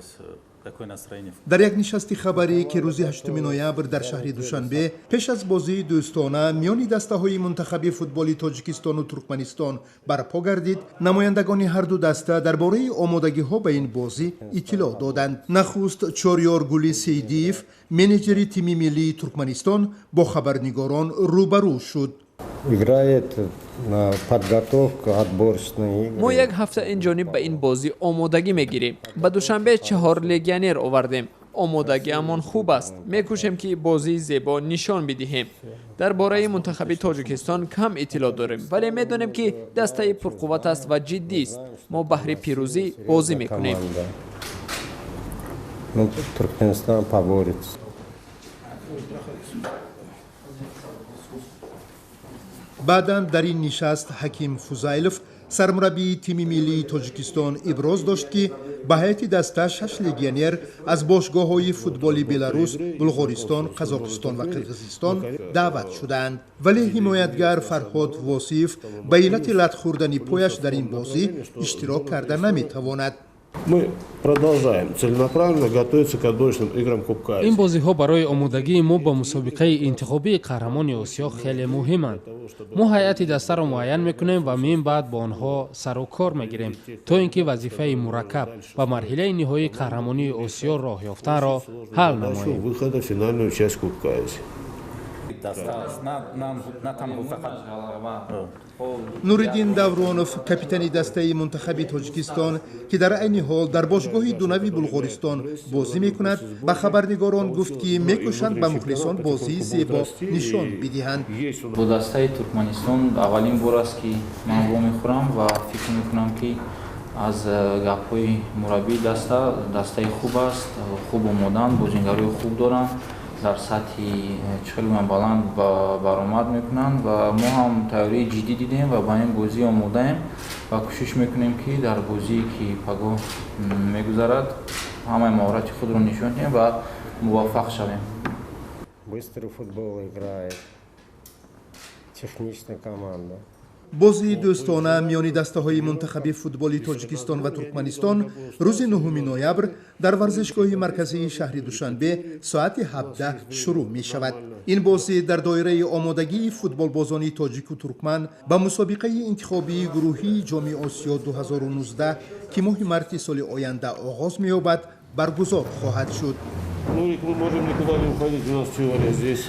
создавалось такое настроение. дар як нишасти хабарӣ ки рӯзи 8 ноябр дар шаҳри Душанбе пеш аз бозии дӯстона миёни дастаҳои мунтахаби футболи Тоҷикистону Туркманистон барпо гардид, намояндагони ҳарду даста дар бораи омодагиҳо ба ин бозӣ иттилоъ доданд. Нахуст Чорёр Гули Сейдиев, менеҷери тими миллии Туркманистон, бо хабарнигорон рӯбарӯ шуд. Играет на подготовку отборочной игры. мо як ҳафта инҷониб ба ин бозӣ омодагӣ мегирем. Ба Душанбе 4 легионер овардем. омодагиамон хуб аст. мекӯшем ки бозии зебо нишон бидиҳем. дар бораи мунтахаби Тоҷикистон кам иттилоъ дорем, вале медонем ки дастаи пурқувват аст ва ҷиддист. мо баҳри пирӯзӣ бозӣ мекунем. Туркменистон поборет. баъдан дар ин нишаст Ҳаким Фузайлов, сармураббии тими миллии Тоҷикистон, иброз дошт ки ба ҳайати даста 6 легионер аз бошгоҳҳои футболи Беларус, Булғористон, Қазоқистон ва Қирғизистон даъват шудаанд. Вале ҳимоятгар Фарҳод Восиев ба иллати лат хӯрдани пояш дар ин бозӣ иштирок карда наметавонад. Мы продолжаем целенаправленно готовиться к отборочным играм Кубка Азии. ин бозиҳо барои омодагии мо ба мусобиқаи интихобии қаҳрамони Осиё хеле муҳиманд. мо ҳайати дастаро муайян мекунем ва мин баъд бо онҳо сару кор мегирем, то ин ки вазифаи мураккаб ба марҳилаи ниҳоии қаҳрамонии Осиё роҳ ёфтанро ҳал намоем. Выхода в финальную часть Кубка Азии. Нуриддин Давронов, капитани дастаи мунтахаби Тоҷикистон, ки дар айни ҳол дар бошгоҳи дунави Булғористон бозӣ мекунад, ба хабарнигорон гуфт ки мекӯшанд ба мухлисон бозии зебо нишон бидиҳанд. бо дастаи Туркманистон аввалин бор аст ки ман вомехӯрам ва фикр мекунам ки аз гапҳои мураббии дастаи хуб аст, хуб омодаанд, бозингарои хуб доранд, дар сатҳи чхелган баланд баромад мекунанд ва мо ҳам тайёрии ҷиддӣ дидем ва ба ин бозӣ омодаем ва кӯшиш мекунем ки дар бозие ки пагоҳ мегузарад ҳамаи маҳорати худро нишон диҳем ва муваффақ шавем. Быстрый футбол играет. Техничная команда. бозии дӯстона миёни дастаҳои мунтахаби футболи Тоҷикистон ва Туркманистон рӯзи 9 ноябр дар варзишгоҳи марказии шаҳри Душанбе соати 17 шурӯъ мешавад. ин бозӣ дар доираи омодагии футболбозони тоҷику туркман ба мусобиқаи интихобии гурӯҳии ҷоми Осиё 2019 ки моҳи марти соли оянда оғоз меёбад баргузор хоҳад шуд. Ну, мы можем никуда не уходить, у нас все здесь.